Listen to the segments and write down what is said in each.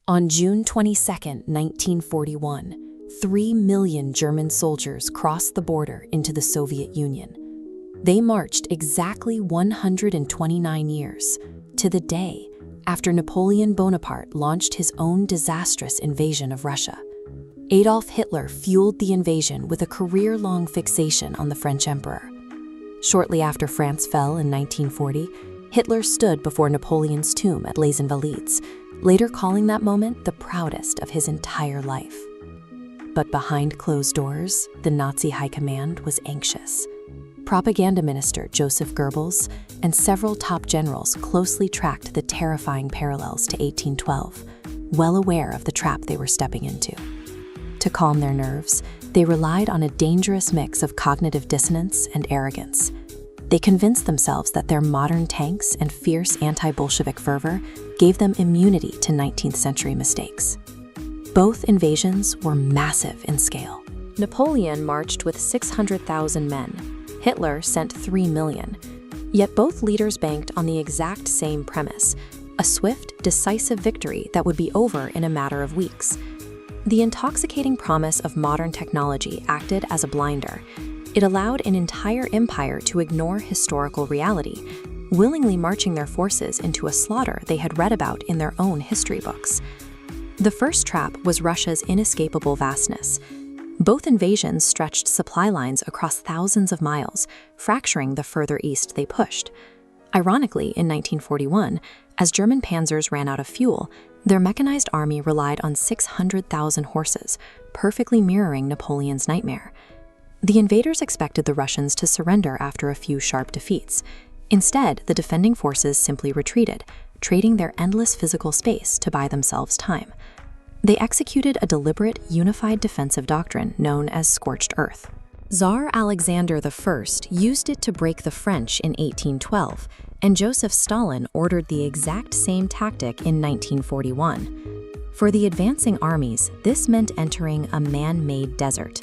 On June 22, 1941, 3 million German soldiers crossed the border into the Soviet Union. They marched exactly 129 years, to the day after Napoleon Bonaparte launched his own disastrous invasion of Russia. Adolf Hitler fueled the invasion with a career-long fixation on the French emperor. Shortly after France fell in 1940, Hitler stood before Napoleon's tomb at Les Invalides, later calling that moment the proudest of his entire life. But behind closed doors, the Nazi high command was anxious. Propaganda minister Joseph Goebbels and several top generals closely tracked the terrifying parallels to 1812, well aware of the trap they were stepping into. To calm their nerves, they relied on a dangerous mix of cognitive dissonance and arrogance. They convinced themselves that their modern tanks and fierce anti-Bolshevik fervor gave them immunity to 19th century mistakes. Both invasions were massive in scale. Napoleon marched with 600,000 men. Hitler sent 3 million. Yet both leaders banked on the exact same premise: a swift, decisive victory that would be over in a matter of weeks. The intoxicating promise of modern technology acted as a blinder. It allowed an entire empire to ignore historical reality, willingly marching their forces into a slaughter they had read about in their own history books. The first trap was Russia's inescapable vastness. Both invasions stretched supply lines across thousands of miles, fracturing the further east they pushed. Ironically, in 1941, as German panzers ran out of fuel, their mechanized army relied on 600,000 horses, perfectly mirroring Napoleon's nightmare. The invaders expected the Russians to surrender after a few sharp defeats. Instead, the defending forces simply retreated, trading their endless physical space to buy themselves time. They executed a deliberate, unified defensive doctrine known as scorched earth. Tsar Alexander I used it to break the French in 1812, and Joseph Stalin ordered the exact same tactic in 1941. For the advancing armies, this meant entering a man-made desert.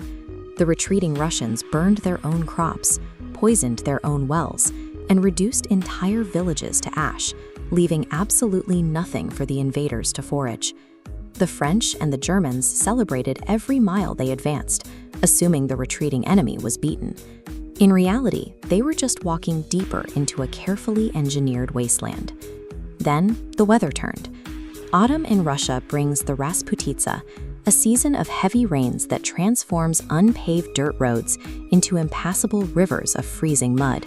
The retreating Russians burned their own crops, poisoned their own wells, and reduced entire villages to ash, leaving absolutely nothing for the invaders to forage. The French and the Germans celebrated every mile they advanced, assuming the retreating enemy was beaten. In reality, they were just walking deeper into a carefully engineered wasteland. Then, the weather turned. Autumn in Russia brings the Rasputitsa, a season of heavy rains that transforms unpaved dirt roads into impassable rivers of freezing mud.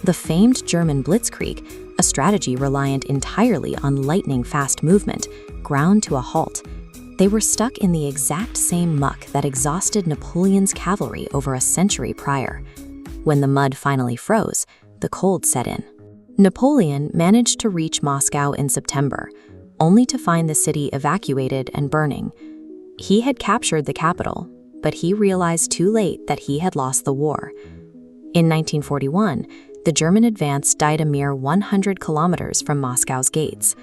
The famed German blitzkrieg, a strategy reliant entirely on lightning-fast movement, ground to a halt. They were stuck in the exact same muck that exhausted Napoleon's cavalry over a century prior. When the mud finally froze, the cold set in. Napoleon managed to reach Moscow in September, only to find the city evacuated and burning. He had captured the capital, but he realized too late that he had lost the war. In 1941, the German advance died a mere 100 kilometers from Moscow's gates.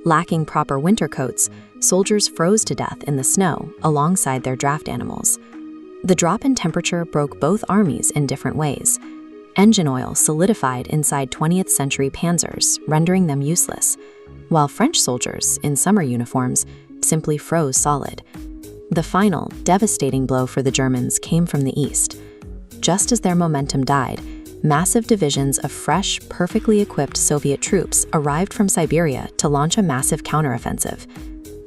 Lacking proper winter coats, soldiers froze to death in the snow alongside their draft animals. The drop in temperature broke both armies in different ways. Engine oil solidified inside 20th century panzers, rendering them useless, while French soldiers, in summer uniforms, simply froze solid. The final, devastating blow for the Germans came from the east. Just as their momentum died, massive divisions of fresh, perfectly equipped Soviet troops arrived from Siberia to launch a massive counteroffensive.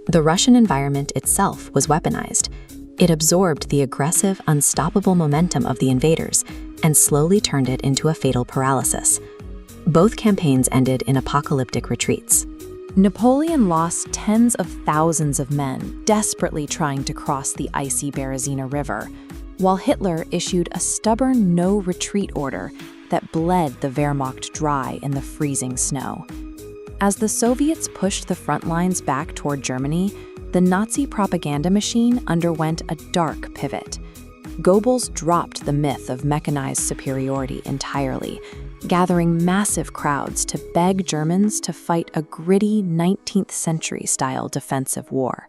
The Russian environment itself was weaponized. It absorbed the aggressive, unstoppable momentum of the invaders and slowly turned it into a fatal paralysis. Both campaigns ended in apocalyptic retreats. Napoleon lost tens of thousands of men desperately trying to cross the icy Berezina River, while Hitler issued a stubborn no-retreat order that bled the Wehrmacht dry in the freezing snow. As the Soviets pushed the front lines back toward Germany, the Nazi propaganda machine underwent a dark pivot. Goebbels dropped the myth of mechanized superiority entirely, gathering massive crowds to beg Germans to fight a gritty 19th century-style defensive war.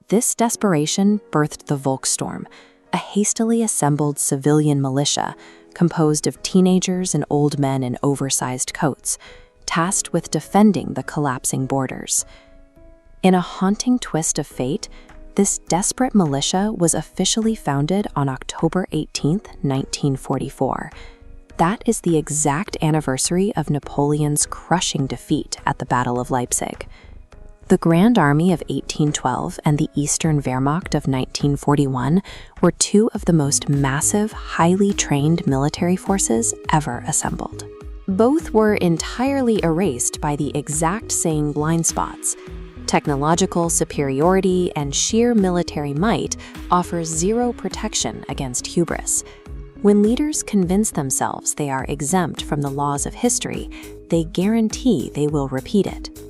This desperation birthed the Volkssturm, a hastily assembled civilian militia composed of teenagers and old men in oversized coats, tasked with defending the collapsing borders. In a haunting twist of fate, this desperate militia was officially founded on October 18, 1944. That is the exact anniversary of Napoleon's crushing defeat at the Battle of Leipzig. The Grand Army of 1812 and the Eastern Wehrmacht of 1941 were two of the most massive, highly trained military forces ever assembled. Both were entirely erased by the exact same blind spots. Technological superiority and sheer military might offer zero protection against hubris. When leaders convince themselves they are exempt from the laws of history, they guarantee they will repeat it.